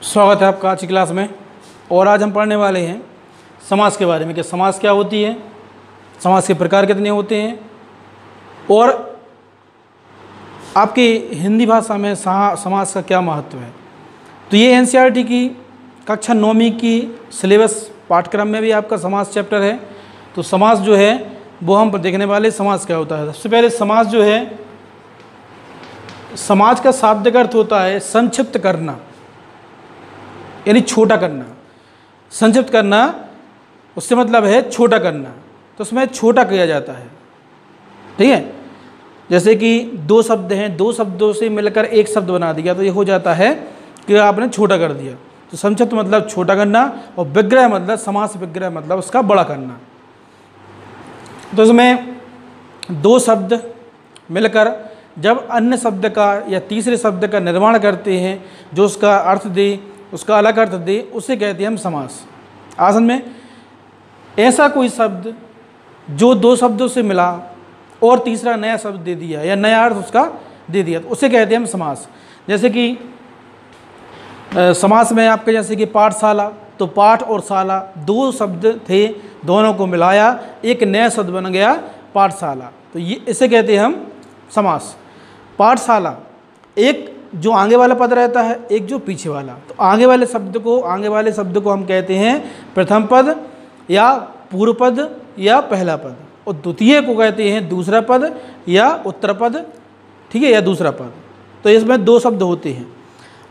स्वागत है आपका आज की क्लास में। और आज हम पढ़ने वाले हैं समास के बारे में कि समास क्या होती है, समास के प्रकार कितने होते हैं और आपकी हिंदी भाषा में समास का क्या महत्व है। तो ये एनसीईआरटी की कक्षा 9वीं की सिलेबस पाठ्यक्रम में भी आपका समास चैप्टर है। तो समास जो है वो हम देखने वाले समास क्या होता है। सबसे पहले समास जो है, समाज का शाब्दिक अर्थ होता है संक्षिप्त करना, यानी छोटा करना। संक्षिप्त करना उससे मतलब है छोटा करना, तो उसमें छोटा किया जाता है। ठीक है, जैसे कि दो शब्द हैं, दो शब्दों से मिलकर एक शब्द बना दिया तो ये हो जाता है कि आपने छोटा कर दिया। तो संक्षिप्त मतलब छोटा करना और विग्रह मतलब समास विग्रह मतलब उसका बड़ा करना। तो इसमें दो शब्द मिलकर जब अन्य शब्द का या तीसरे शब्द का निर्माण करते हैं जो उसका अर्थ दे, उसका अलग अर्थ दे, उसे कहते हैं हम समास। असल में ऐसा कोई शब्द जो दो शब्दों से मिला और तीसरा नया शब्द दे दिया या नया अर्थ उसका दे दिया तो उसे कहते हैं हम समास। जैसे कि समास में आपके जैसे कि पाठशाला, तो पाठ और शाला दो शब्द थे, दोनों को मिलाया एक नया शब्द बन गया पाठशाला, तो ये इसे कहते हैं हम समास। पाठशाला एक जो आगे वाला पद रहता है, एक जो पीछे वाला, तो आगे वाले शब्द को हम कहते हैं प्रथम पद या पूर्व पद या पहला पद, और द्वितीय को कहते हैं दूसरा पद या उत्तर पद, ठीक है, या दूसरा पद। तो इसमें दो शब्द होते हैं।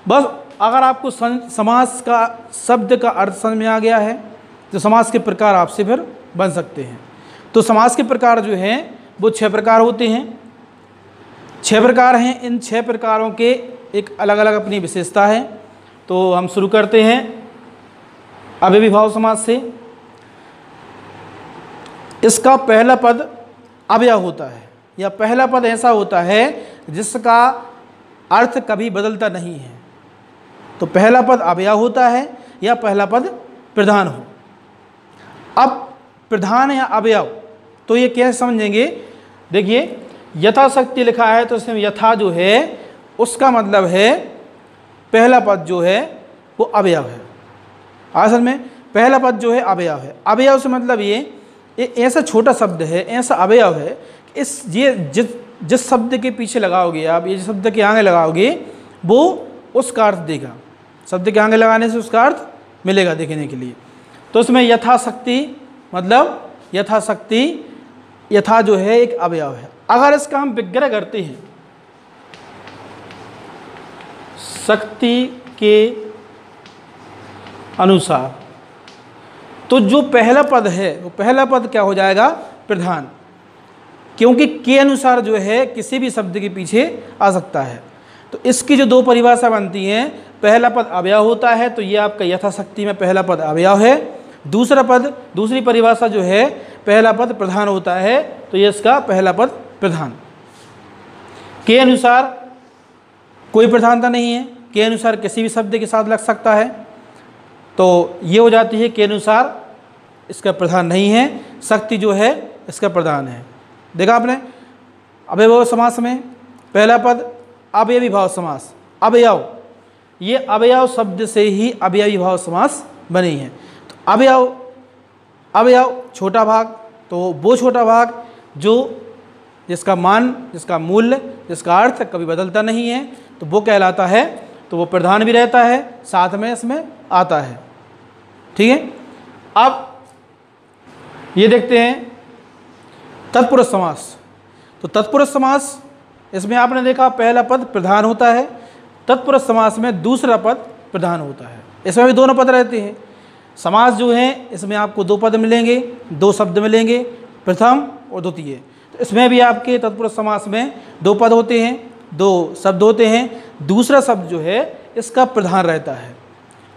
बस अगर आपको समास का शब्द का अर्थ समझ में आ गया है तो समास के प्रकार आपसे फिर बन सकते हैं। तो समास के प्रकार जो हैं वो 6 प्रकार होते हैं। 6 प्रकार हैं। इन 6 प्रकारों के एक अलग अलग अपनी विशेषता है। तो हम शुरू करते हैं अव्ययी भाव समास से। इसका पहला पद अव्यय होता है, या पहला पद ऐसा होता है जिसका अर्थ कभी बदलता नहीं है। तो पहला पद अव्यय होता है या पहला पद प्रधान हो। अब प्रधान या अव्यय तो ये कैसे समझेंगे, देखिए यथाशक्ति लिखा है तो इसमें यथा जो है उसका मतलब है पहला पद जो है वो अव्यय है। असल में पहला पद जो है अव्यय है। अव्यय से मतलब ये ऐसा छोटा शब्द है, ऐसा अव्यय है कि जिस शब्द के पीछे लगाओगे आप, ये शब्द के आगे लगाओगे वो उसका अर्थ देगा। शब्द के आगे लगाने से उसका अर्थ मिलेगा देखने के लिए। तो उसमें यथाशक्ति मतलब यथाशक्ति, यथा जो है एक अव्यय है। अगर इसका हम विग्रह करते हैं शक्ति के अनुसार, तो जो पहला पद है वो पहला पद क्या हो जाएगा, प्रधान, क्योंकि के अनुसार जो है किसी भी शब्द के पीछे आ सकता है। तो इसकी जो दो परिभाषा बनती हैं, पहला पद अव्यय होता है तो ये आपका यथाशक्ति में पहला पद अव्यय है। दूसरी परिभाषा जो है पहला पद प्रधान होता है तो ये इसका पहला पद प्रधान। के अनुसार कोई प्रधानता नहीं है, के अनुसार किसी भी शब्द के साथ लग सकता है, तो ये हो जाती है के अनुसार इसका प्रधान नहीं है, शक्ति जो है इसका प्रधान है। देखा आपने अव्ययी भाव समास में पहला पद अव्ययी भाव समास, अव्यय, ये अव्यय शब्द से ही अव्ययी भाव समास बनी है। तो अव्यय छोटा भाग, तो वो छोटा भाग जो जिसका मान, जिसका मूल्य, जिसका अर्थ कभी बदलता नहीं है तो वो कहलाता है, तो वो प्रधान भी रहता है साथ में इसमें आता है। ठीक है, अब ये देखते हैं तत्पुरुष समास। तो तत्पुरुष समास इसमें आपने देखा पहला पद प्रधान होता है, तत्पुरुष समास में दूसरा पद प्रधान होता है। इसमें भी दोनों पद रहते हैं। समास जो है इसमें आपको दो पद मिलेंगे, दो शब्द मिलेंगे, प्रथम और द्वितीय। तो इसमें भी आपके तत्पुरुष समास में दो पद होते हैं, दो शब्द होते हैं, दूसरा शब्द जो है इसका प्रधान रहता है।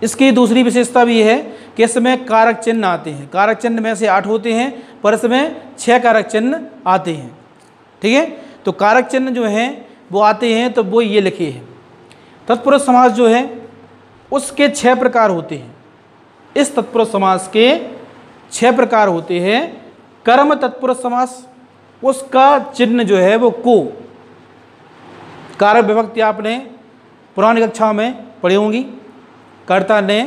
इसकी दूसरी विशेषता भी है कि इसमें कारक चिन्ह आते हैं। कारक चिन्ह में से 8 होते हैं पर इसमें 6 कारक चिन्ह आते हैं। ठीक है, तो कारक चिन्ह जो हैं वो आते हैं तो वो ये लिखे हैं। तत्पुरुष समास जो है उसके 6 प्रकार होते हैं। इस तत्पुरुष समास के 6 प्रकार होते हैं। कर्म तत्पुरुष समास, उसका चिन्ह जो है वो को, कारक विभक्ति आपने पुरानी कक्षाओं में पढ़ी होंगी। कर्ता ने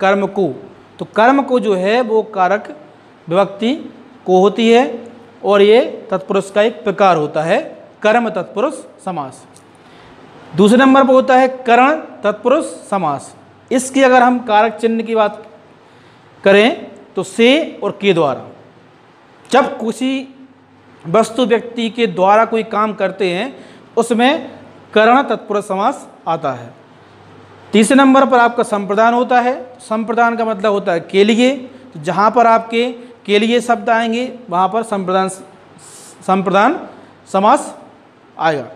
कर्म को, तो कर्म को जो है वो कारक विभक्ति को होती है और ये तत्पुरुष का एक प्रकार होता है कर्म तत्पुरुष समास। दूसरे नंबर पर होता है करण तत्पुरुष समास। इसकी अगर हम कारक चिन्ह की बात करें तो से और के द्वारा, जब किसी वस्तु व्यक्ति के द्वारा कोई काम करते हैं उसमें करण तत्पुरुष समास आता है। तीसरे नंबर पर आपका संप्रदान होता है। संप्रदान का मतलब होता है के लिए, तो जहाँ पर आपके के लिए शब्द आएंगे वहाँ पर संप्रदान समास आएगा।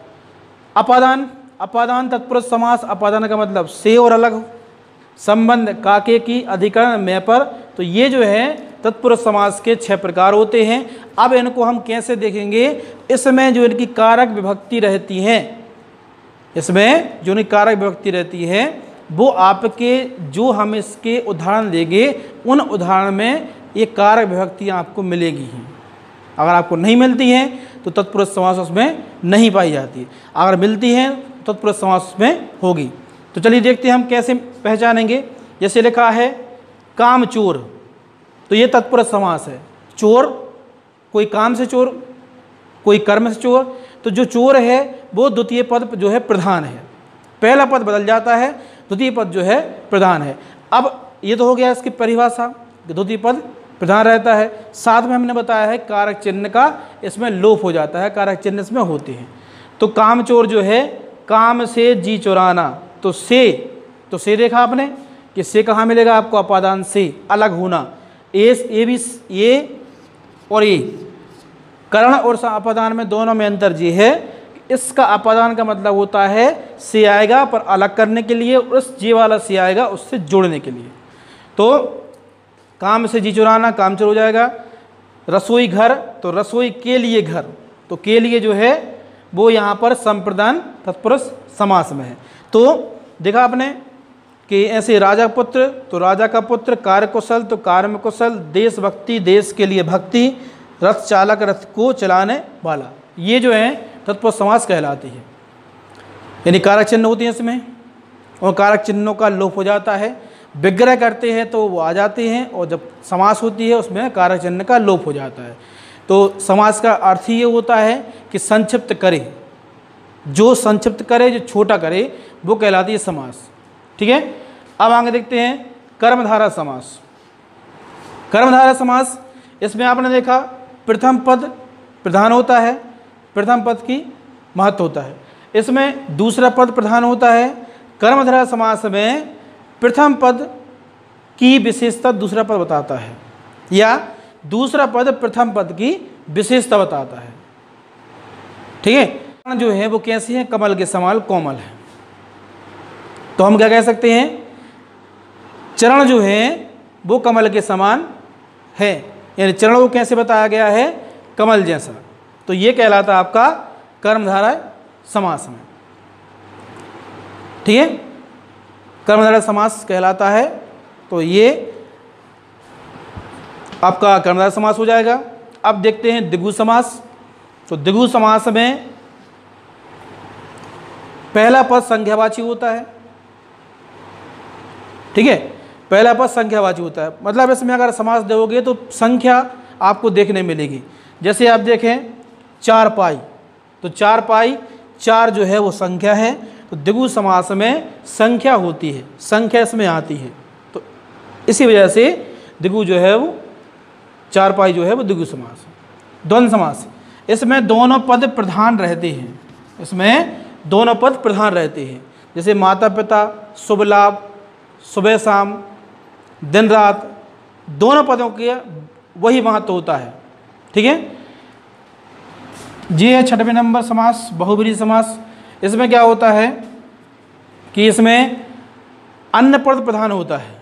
अपादान, अपादान तत्पुरुष समास। अपादान का मतलब से और अलग संबंध काके की अधिकरण में पर, तो ये जो है तत्पुरुष समास के 6 प्रकार होते हैं। अब इनको हम कैसे देखेंगे, इसमें जो इनकी कारक विभक्ति रहती है, इसमें जो इनकी कारक विभक्ति रहती है वो आपके जो हम इसके उदाहरण देंगे उन उदाहरण में ये कारक विभक्तियाँ आपको मिलेगी ही। अगर आपको नहीं मिलती हैं तो तत्पुरुष समास उसमें नहीं पाई जाती, अगर मिलती हैं तो तत्पुरुष समास उसमें होगी। तो चलिए देखते हैं हम कैसे पहचानेंगे। जैसे लिखा है काम चोर, तो ये तत्पुरुष समास है। चोर, कोई काम से चोर, कोई कर्म से चोर, तो जो चोर है वो द्वितीय पद जो है प्रधान है। पहला पद बदल जाता है, द्वितीय पद जो है प्रधान है। अब ये तो हो गया इसकी परिभाषा, द्वितीय पद प्रधान रहता है। साथ में हमने बताया है कारक चिन्ह का इसमें लोप हो जाता है, कारक चिन्ह इसमें होते हैं। तो काम चोर जो है काम से जी चुराना, तो से देखा आपने कि से कहाँ मिलेगा आपको, अपादान से अलग होना। ए भी ये और ये करण और अपादान में दोनों में अंतर ये है, इसका अपादान का मतलब होता है से आएगा पर अलग करने के लिए, उस जी वाला से आएगा उससे जोड़ने के लिए। तो काम से जी चुराना काम चोर हो जाएगा। रसोई घर, तो रसोई के लिए घर, तो के लिए जो है वो यहाँ पर संप्रदान तत्पुरुष समास में है। तो देखा आपने कि ऐसे राजा पुत्र, तो राजा का पुत्र, कार्य कुशल तो कार्य में कुशल, देशभक्ति देश के लिए भक्ति, रथ चालक रथ को चलाने वाला, ये जो है तत्पुरुष समास कहलाती है। यानी कारक चिन्ह होती हैं इसमें और कारक चिन्हों का लोप हो जाता है। विग्रह करते हैं तो वो आ जाते हैं और जब समास होती है उसमें कारक चिन्ह का लोप हो जाता है। तो समास का अर्थ ये होता है कि संक्षिप्त करे, जो संक्षिप्त करे, जो छोटा करे, वो कहलाती है समास। ठीक है, अब आगे देखते हैं कर्मधारय समास। कर्मधारय समास, इसमें आपने देखा प्रथम पद प्रधान होता है, प्रथम पद की महत्व होता है। इसमें दूसरा पद प्रधान होता है। कर्मधारय समास में प्रथम पद की विशेषता दूसरा पद बताता है, या दूसरा पद प्रथम पद की विशेषता बताता है। ठीक है, जो है वो कैसी है, कमल के समान कोमल है। तो हम क्या कह सकते हैं, चरण जो है वो कमल के समान है, यानी चरण को कैसे बताया गया है, कमल जैसा। तो ये कहलाता है आपका कर्मधारय समास में। ठीक है, कर्मधारय समास कहलाता है। तो ये आपका कर्मधारय समास हो जाएगा। अब देखते हैं द्विगु समास। तो द्विगु समास में पहला पद संख्यावाची होता है। ठीक है, पहला पद संख्यावाची होता है, मतलब इसमें अगर समास दोगे तो संख्या आपको देखने मिलेगी। जैसे आप देखें चारपाई, तो चारपाई, चार जो है वो संख्या है, तो द्विगु समास में संख्या होती है, संख्या इसमें आती है। तो इसी वजह से द्विगु जो है वो चारपाई जो है वो द्विगु समास है। द्वंद्व समास, इसमें दोनों पद प्रधान रहते हैं, इसमें दोनों पद प्रधान रहते हैं। जैसे माता पिता, शुभ लाभ, सुबह शाम, दिन रात, दोनों पदों के वही महत्व होता है। ठीक है, ये है 6वें नंबर समास, बहुब्रीहि समास। इसमें क्या होता है कि इसमें अन्य पद प्रधान होता है,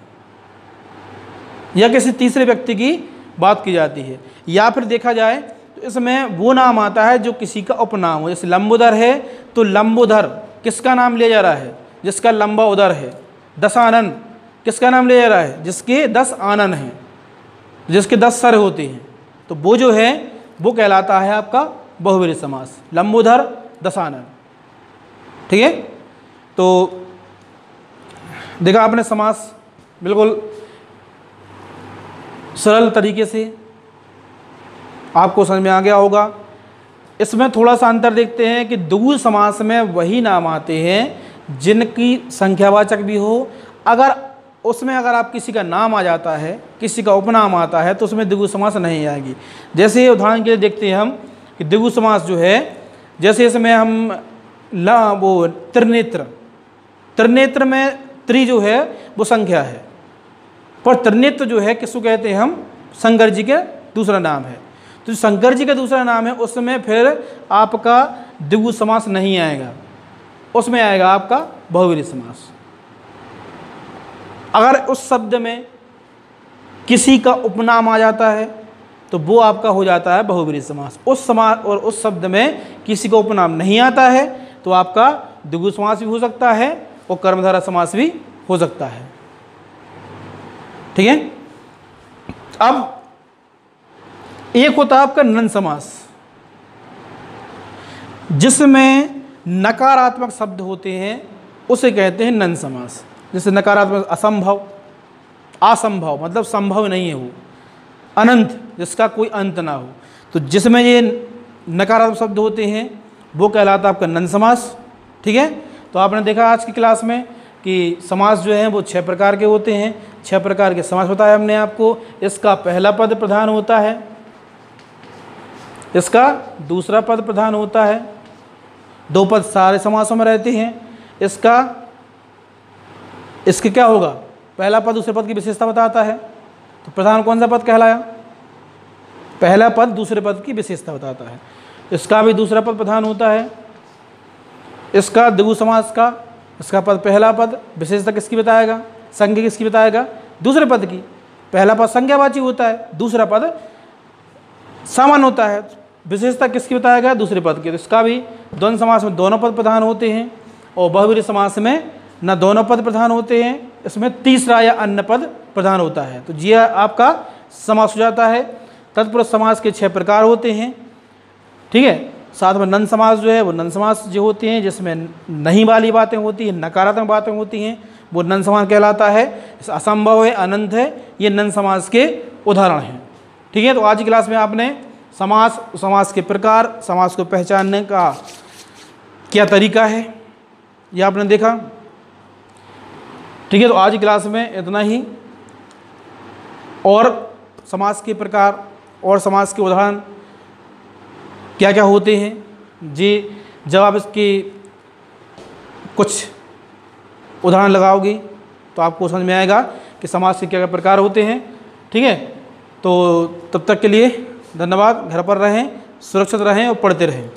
या किसी तीसरे व्यक्ति की बात की जाती है, या फिर देखा जाए तो इसमें वो नाम आता है जो किसी का उपनाम हो। जैसे लंबोदर है तो लंबोदर किसका नाम लिया जा रहा है, जिसका लंबा उदर है। दशानन किसका नाम लिया जा रहा है, जिसके 10 आनन हैं, जिसके 10 सर होते हैं। तो वो जो है वो कहलाता है आपका बहुब्रीहि समास, लंबोदर दशानन। ठीक है, तो देखा आपने समास बिल्कुल सरल तरीके से आपको समझ में आ गया होगा। इसमें थोड़ा सा अंतर देखते हैं कि द्विगु समास में वही नाम आते हैं जिनकी संख्यावाचक भी हो। अगर उसमें अगर आप किसी का नाम आ जाता है, किसी का उपनाम आता है, तो उसमें द्विगु समास नहीं आएगी। जैसे उदाहरण के लिए देखते हैं हम कि द्विगु समास जो है, जैसे इसमें हम वो त्रिनेत्र, त्रिनेत्र में त्रि जो है वो संख्या है, पर त्रिनेत्र जो है किसको कहते हैं हम, शंकर जी के दूसरा नाम है। तो शंकर जी का दूसरा नाम है उसमें फिर आपका द्विगु समास नहीं आएगा, उसमें आएगा आपका बहुव्रीहि समास। अगर उस शब्द में किसी का उपनाम आ जाता है तो वो आपका हो जाता है बहुव्रीहि समास। उस समास और उस शब्द में किसी का उपनाम नहीं आता है तो आपका द्विगु समास भी हो सकता है और कर्मधारय समास भी हो सकता है। ठीक है। अब एक होता है आपका नन समास, जिसमें नकारात्मक शब्द होते हैं, उसे कहते हैं नन समास। जैसे नकारात्मक असंभव, असंभव मतलब संभव नहीं है वो, अनंत जिसका कोई अंत ना हो, तो जिसमें ये नकारात्मक शब्द होते हैं वो कहलाता है आपका नन समास। ठीक है। तो आपने देखा आज की क्लास में कि समास जो है वो 6 प्रकार के होते हैं। 6 प्रकार के समास बताया हमने आपको। इसका पहला पद प्रधान होता है, इसका दूसरा पद प्रधान होता है, 2 पद सारे समासों में रहते हैं। इसके क्या होगा, पहला पद दूसरे पद की विशेषता बताता है। तो प्रधान कौन सा पद कहलाया, पहला पद दूसरे पद की विशेषता बताता है। इसका भी दूसरा पद प्रधान होता है। इसका द्विगु समास का, इसका पद पहला पद, विशेषता किसकी बताएगा, संज्ञा किसकी बताएगा, दूसरे पद की। पहला पद संज्ञावाची होता है, दूसरा पद सामान्य होता है, विशेषता किसकी बताएगा, दूसरे पद की। तो इसका भी द्वंद्व समास में दोनों पद प्रधान होते हैं और बहुव्रीहि समास में न दोनों पद प्रधान होते हैं, इसमें तीसरा या अन्य पद प्रधान होता है। तो ये आपका समास हो जाता है। तत्पुरुष समास के 6 प्रकार होते हैं। ठीक है। साथ में नन समास जो है वो नन समास जो होते हैं जिसमें नहीं वाली बातें होती हैं, नकारात्मक बातें होती हैं, वो नन समास कहलाता है। असंभव है, अनंत है, ये नन समास के उदाहरण हैं। ठीक है। तो आज की क्लास में आपने समास, समास के प्रकार, समास को पहचानने का क्या तरीका है ये आपने देखा। ठीक है। तो आज की क्लास में इतना ही। और समास के प्रकार और समास के उदाहरण क्या क्या होते हैं जी, जब आप इसकी कुछ उदाहरण लगाओगे तो आपको समझ में आएगा कि समास के क्या क्या प्रकार होते हैं। ठीक है। तो तब तक के लिए धन्यवाद। घर पर रहें, सुरक्षित रहें और पढ़ते रहें।